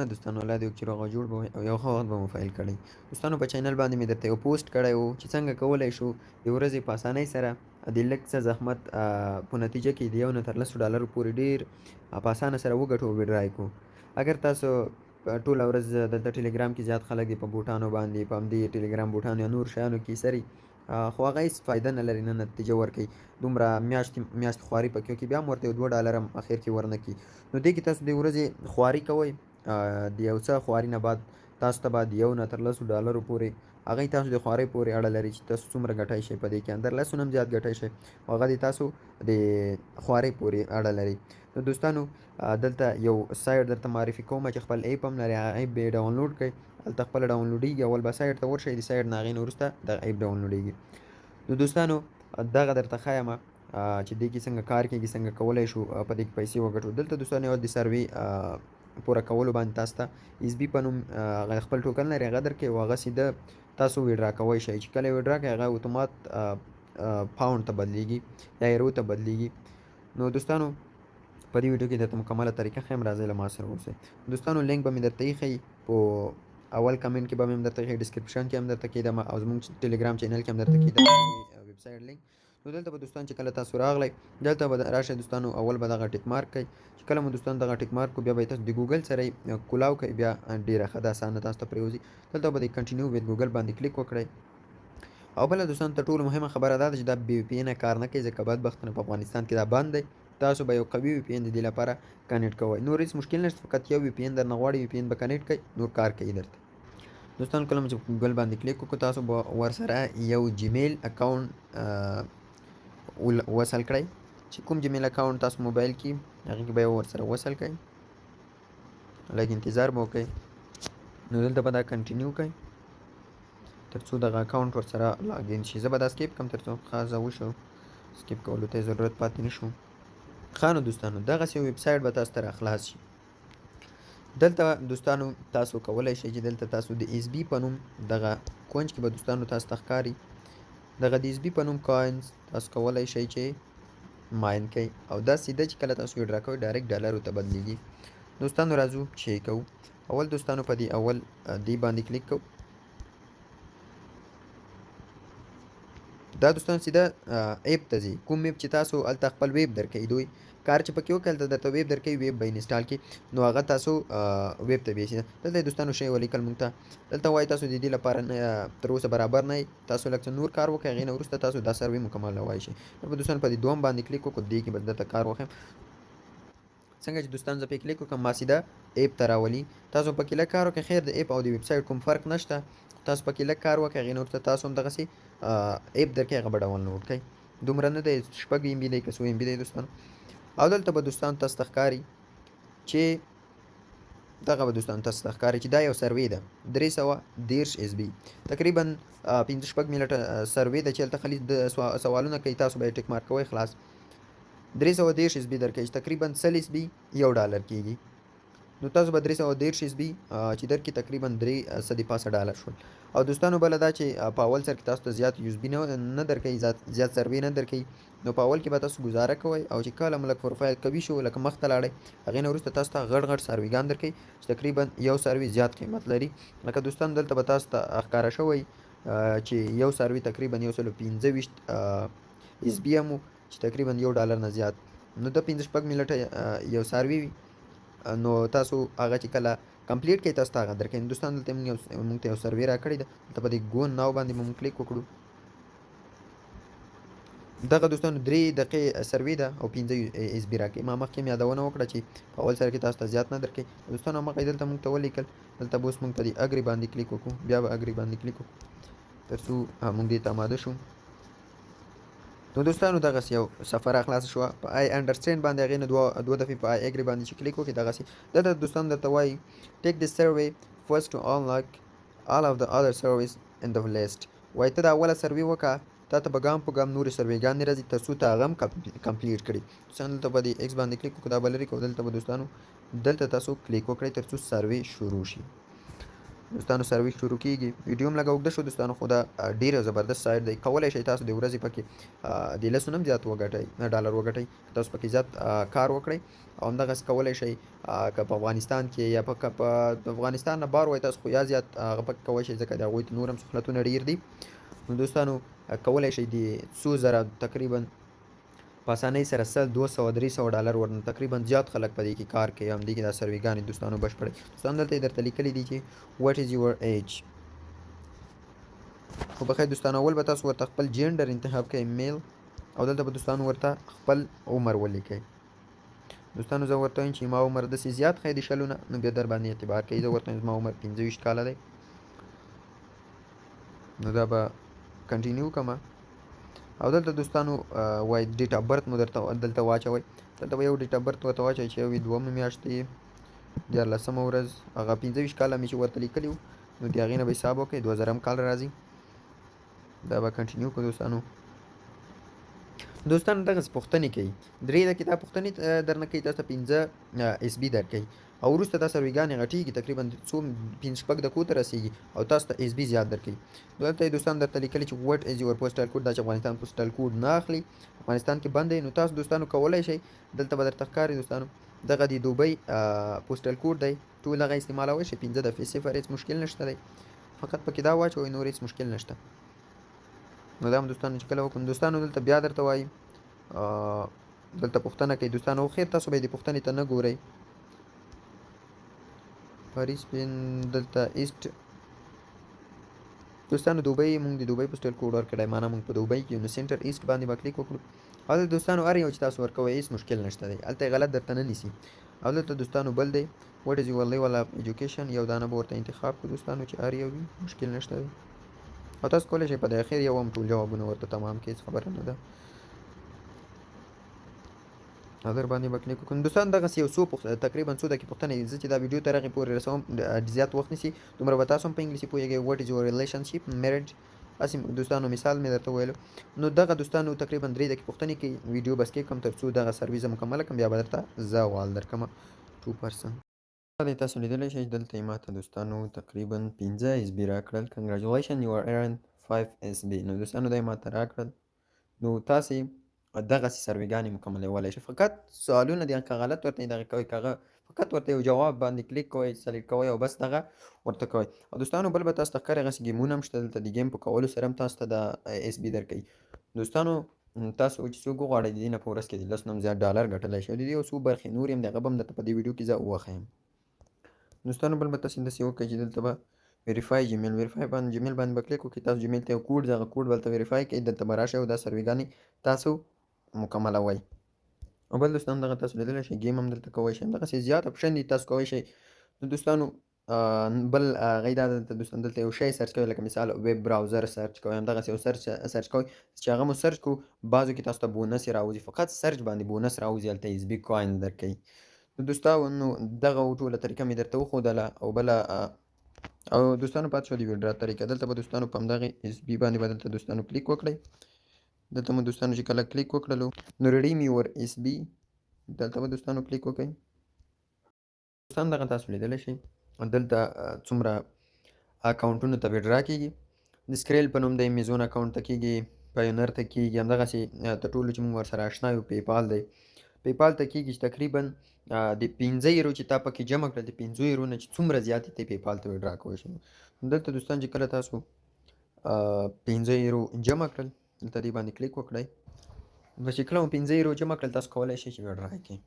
نه دوستانو الله دې وکړي چې روغ او جوړ به وئ او یو ښه وخت به مو پیل کړی. دوستانو په چینل باندې مې درته یو پوسټ کړی و چې څنګه کولی شو د ورځې په اسانۍ سره د لږ څه زحمت په نتیجه کې د 1 نه تر $10 پورې ډېر په اسانه سره وګټو او وډرای کړو. اگر تاسو ټوله ورځ دلته ټلګرام کې زیات خلک دي په بوټانو باندې په همدې ټلګرام بوټانو یا نور شیانو کې سري خو هغه هېڅ فایده نه لري نه نتیجه ورکوي. دومره میاشتې خواري پکې وکړي بیا هم ورته یو $2 هم اخر کې ورنه کړي. نو دې کې تاسو د ورځې خواري کوئ د یو څه خواري نه بعد تاسو ته به د 1 نه تر $10 پورې هغه تاسو د خوارۍ پورې اړه لري چې تاسو څومره ګټی شئ په دې کې اندر لسو نه هم زیات ګټی شئ او هغه د تاسو د خوارۍ پورې اړه لري. نو دوستانو دلته یو سایټ درته معرفي کوم چې خپل ایپ هم لري. هغه ایپ به یې ډاونلوډ کړئ. هلته خپله ډاونلوډېږي. اول به سایټ ته ورشئ د سایټ نه هغې نه وروسته دغه ایپ ډاونلوډېږي. نو دوستانو دغه درته ښیمه چې دې کې څنګه کار کېږي څنګه کولی شو په دې کې پیسې وګټو. دلته دوستانو یو د سروې پوره کولو باندې تاسو ته ایس بي په نوم هغه خپل ټوکن لري هغه درکوي او هغه سیده تاسو ویډرا کوی شئ چې کله یې ویډرا کوئ هغه اتومات پاونډ ته بدلیږي یا ایرو ته بدلیږي. نو دوستانو په دې ویډیو کې درته مکمله طریقه ښیم راځئ له ما سره اوسئ. دوستانو لینک به مې درته ایښی په اول کمنټ کې به مې هم درته ایښی ډسکرپشن کې هم درته کېږدم او زموږ ټلګرام چینل کې هم درته کېږدم ویب سایټ لینک. نو دلته به دوستان چې کله تاسو راغلی دلته به راشئ دوستانو اول به دغه ټیک مارک کوئ. چې کله مو دوستان دغه ټیک مارک کو بیا به تاسو د ګوګل سره کولاو کوئ بیا ډېره ښه ده اسانه تاسو ته پرېوځي. دلته به د کنټینیو وید ګوګل باندې کلیک وکړئ. او بله دوستان تر ټولو مهمه خبره دا ده چې دا بې وي پي این کار نه کوي ځکه بدبختانه په افغانستان کې دا بند دی. تاسو به یو قوي وي پي این د دې لپاره کنیکټ کوئ. نور هېڅ مشکل نشته فقط یو وي پي این درنه غواړي وي پي این به کنیکټ کړئ نور کار کوي درته. دوستان کله چې ګوګل باندې کلیک وکړو تاسو به ورسره یو جیمیل اکاونټ وصل کړئ. چې کوم جیمیل اکاونټ تاسو موبایل کې هغې کې به یې ورسره وصل کړئ. لږ انتظار به وکړئ. نو دلته به دا کنټینیو کړئ تر څو دغه اکاونټ ورسره لاګین شي. زه به دا سکیپ کړم تر څو خاصه وشو سکیپ کولو ته ضرورت پاتې نه شو. ښه نو دوستانو دغسې یو ویب سایټ به تاسو ته راخلاص شي. دلته دوستانو تاسو کولی شئ چې دلته تاسو د ایس بي په نوم دغه کونج کې به دوستانو تاسو ته ښکاري دغه د ایس بي په نوم کوینز تاسو کولی شئ چې ماین کوئ او دا سیده چې کله تاسو ویډرا کوئ ډایرکټ ډالرو ته بدلیږي. دوستانو راځو چې کوو. اول دوستانو په دې اول دې باندې کلیک کوو. دا دوستان سیده ایپ ته ځي. کوم ایپ چې تاسو هلته خپل ویب درکوي دوی کار چې پکې وکړي هلته درته ویب درکوي ویب به انسټال کړي نو هغه تاسو ویب ته بیایي. دلته دوستانو شی ولیکل موږ ته دلته وایي تاسو د دې لپاره تر اوسه برابر نه یئ تاسو لږ څه نور کار وکړئ هغې نه وروسته تاسو دا سروې مکمل وایي شئ. په دوستانو په دې دوم باندې کلیک وکړو دې کې به درته کار وښیم. څنګه چې دوستان زه پې کلیک وکړم ما سیده ایپ ته راولي. تاسو پکې لږ کار وکړئ. خیر د ایپ او د ویب سایټ کوم فرق نشته. تاسو پکې لږ کار وکړئ هغې نه وروسته تاسو هم دغسې ایپ درکوي هغه به ډاونلوډ کړئ. دومره نه دی 6 MB دی که 100 MB دی دوستانو. او دلته به دوستانو تاسو ته ښکاري چې دغه به دوستانو تاسو ته ښکاري چې دا یو سروې ده 330 SB تقریبا 5-6 منټه سروې ده چې هلته خالي د سوالونه کوي تاسو به یې ټیک مارک کوئ خلاص. 330 SB درکوي چې تقریبا 100 SB $1 کېږي. نو تاسو به 330 SB چې درکړي تقریبا $350 شول. او دوستانو بله دا چې په اول سر کې تاسو ته زیات یو اس بي نه درکوي زیات سروې نه درکوي. نو په اول کې به تاسو ګزاره کوئ او چې کله مو لږ پروفایل قوي شو لکه مخ ته لاړئ هغې نه وروسته تاسو ته غټ سرویګان درکوي چې تقریبا یو سروي زیات قیمت لري. لکه دوستان دلته به تاسو ته ښکاره شوی چې یو سروي تقریبا 125 SB هم و چې تقریبا $1 نه زیات. نو د 5-6 منټه یو سروي وي نو تاسو هغه چې کله کمپلیټ کړئ تاسو ته هغه درکوي. دوستان دلته موږ ته یو سروې راکړې ده دلته په دې ګو ناو باندې به موږ کلیک وکړو. دغه دوستانو 3 دقیقې سروې ده او 15 SB راکوي. ما مخکې یادونه وکړه چې په اول سر کې تاسو ته زیات نه درکوي. دوستانو همغه دلته موږ ته ولیکل دلته به اوس موږ په دې اګري باندې کلیک وکړو. بیا به اګري باندې کلیک وکړو تر څو موږ دې ته اماده شو. نو دوستانو دغسې یو صفحه راخلاصه شوه په آی انډرسټینډ باندې هغې نه دوه دفعې په آی اګري باندې چې کلیک وکړي دغسې دلته دوستان درته وایي ټیک دس سروې فرست ټو انلاک all of the other surveys in the list. وایي ته د اوله سروې وکړه تا ته به ګام په ګام نورې سروېګانې راځي تر څو ته هغه هم کمپلیټ کړي. دوستان دلته به د ایکس باندې کلیک وکړو دا به لرې کړو. دلته به دوستانو دلته تاسو کلیک وکړئ تر څو سروې شروع شي. دوستانو سرویس شروع کیږي. ویډیو هم لږ اوږده شو دوستانو، خو دا ډېر زبردست سایټ دی. کولی شئ تاسو د ورځې پکې د لسو نه هم زیات ډالر وګټئ که تاسو پکې زیات کار وکړئ. او همدغسې کولی شئ که په افغانستان کې یا په افغانستان نه بهر وای تاسو، خو یا زیات هغه پکې کولی شئ ځکه د هغوی ته نور هم سهولتونه ډېر دي. نو دوستانو کولی شئ د څو زره تقریبا په اسانۍ سره 100 200 300 ډالر ورنه تقریبا زیات خلک په دې کې کار کوي. همدې کې دا سرویګانې دوستانو بشپړوي. دوستانو دلته یې درته لیکلي دي چې what is your age. خو بخیر دوستانو اول به تاسو ورته خپل جینډر انتخاب کړئ، میل، او دلته به دوستانو ورته خپل عمر ولیکئ. دوستانو زه ورته وایم چې ما عمر داسې زیات ښایي د شلو نه، نو بیا در باندې اعتبار کوي. زه ورته وایم زما عمر 25 کاله دی، نو دا به کنټینیو کړم. او دلته دوستانو وای ډیټ اف برث مو درته دلته واچوئ. دلته به یو ډیټ اف برث ورته واچوئ چې یو 2 میاشتې 14 ورځ هغه 25 کاله مې چې ورته لیکلي وو، نو د هغې نه به حساب وکړئ 2000 کال راځي. دا به کنټینیو کړو دوستانو. دوستانو دغسې پوښتنې کوي، 3 دقیقې دا پوښتنې درنه کوي، تاسو ته 15 اس بي درکوي، او وروسته دا سرویګانې غټېږي تقریبا څو 5-6 دقیقو ته رسېږي او تاسو ته اس بي زیات درکوي. دلته یې دوستانو درته لیکلي چې وټ از یور پوسټل کوډ، دا چې افغانستان پوسټل کوډ نه اخلي، افغانستان کې بند دی. نو تاسو دوستانو کولی شئ دلته به درته ښکاري دوستانو دغه د دوبۍ پوسټل کوډ دی، ټول هغه استعمالولی شئ. 15 دفعې 0 هېڅ مشکل نشته دی، فقط پکې دا واچوئ، نور هېڅ مشکل نشته. نو دا هم دوستانو چې کله وکړو، دوستانو دلته بیا درته وایي دلته پوښتنه کوي دوستانو. خیر تاسو به یې د پوښتنې ته نه ګورئ. پاریس پین دلته ایسټ دوستانو دوبۍ، موږ د دوبۍ پوسټل کوډ ورکړی، معنا موږ په دوبۍ کې یو، نو سنټر ایسټ باندې به کلیک وکړو. او دلته دوستانو هر یو چې تاسو ورکوئ هېڅ مشکل نشته دی، هلته یې غلط درته نه نیسي. او دلته دوستانو بل دی وټ از یور لیول اف ایجوکیشن، یو دانه به ورته انتخاب کړو دوستانو چې هر یو وي، مشکل نشته دی. او تاسو کولی شئ په د اخر یو هم ټول جوابونه ورته تمام کړئ، هېڅ خبره نه ده. نظر باندې به کلیک وکړو. دوستان دغسې یو څو تقریبا څو دقیقې پوښتنې، زه چې دا ویډیو تر هغې پورې رسوم زیات وخت نیسي، دومره به تاسو هم په انګلیسي پوهېږئ. وټ از یور ریلیشنشپ میرج، هسې دوستانو مثال مې درته ویلو. نو دغه دوستانو تقریبا 3 دقیقې پوښتنې کوي. ویډیو به سکیپ کړم تر څو دغه سرویس مکمله کړم، بیا به درته زه وال درکړم 2%. دا تاسو لیدلی شئ دلته یې ماته دوستانو تقریبا 15 اس بي راکړل. کنګراچولیشن یو ارن 5 اس بي. نو دوستانو دا یې ماته راکړل. نو تاسې دغسې سرویګانې مکملولی شئ. فقط سوالونه دي که غلط ورته دغه کوئ، که هغه فقط ورته یو جواب باندې کلیک کوئ، سلیکټ کوئ او بس دغه ورته کوئ. او دوستانو بل به تاسو ته ښکاري هغسې ګیمونه هم شته دلته، د ګیم په کولو سره هم تاسو ته د اس بي درکوي. دوستانو تاسو چې څوک وغواړئ د دې نه په ورځ کې د 10 نه هم زیات ډالر ګټلی شئ. د دې یو څو برخې نورې هم دي، هغه به هم درته په دې ویډیو کې زه وښیم. دوستانو بل به تاسې داسې وکړئ چې دلته به ویریفای جیمیل، ویریفای باندې جیمیل باندې به کلیک وکړئ. تاسو جیمیل ته یو کوډ، دغه کوډ به هلته ویریفای کړئ، دلته به راشئ او دا سرویګانې تاسو مکملوئ. او بل دوستانو دغه تاسو لیدلی شئ ګیم هم دلته کولی شئ، همدغسې زیات اپشن دي تاسو کولی شئ. نو دوستانو بل هغې دا دلته دوستانو دلته یو شی سرچ کوئ، لکه مثال ویب براوزر سرچ کوئ، همدغسې یو سرچ کوئ چې هغه مو سرچ کړو، بعضو کې تاسو ته بونس یې راوځي، فقط سرچ باندې بونس راوځي، هلته اس بي کوین درکوي. نو دوستانو دغه ټوله طریقه مې درته وښودله. او بله او دوستانو پاتې شوه د ویډرا طریقه. دلته به دوستانو په همدغې اس بي باندې به دلته دوستانو کلیک وکړئ. دلته مو دوستانو چې کله کلیک وکړلو نو ریډیم یور اس بي، دلته به دوستانو کلیک وکړئ. دوستانو دغه تاسو لیدلی شئ دلته څومره اکاونټونو ته ویډرا کېږي. د سکریل په نوم دی، میزون اکاونټ ته کېږي، پایونر ته کېږي، همدغسې تر ټولو چې موږ ورسره اشنا یو پیپال دی، پیپال ته کېږي چې تقریبا د 15 یورو چې تا پکې جمع کړل، د 15 یورو نه چې څومره زیات ته پیپال ته ویډرا کولی شئ. دلته دوستان چې کله تاسو 15 یورو جمع کړل، دلته دې باندې کلیک وکړئ. نو چې کله مو 15 یورو جمع کړل تاسو کولی شئ چې ویډرا یې کړئ.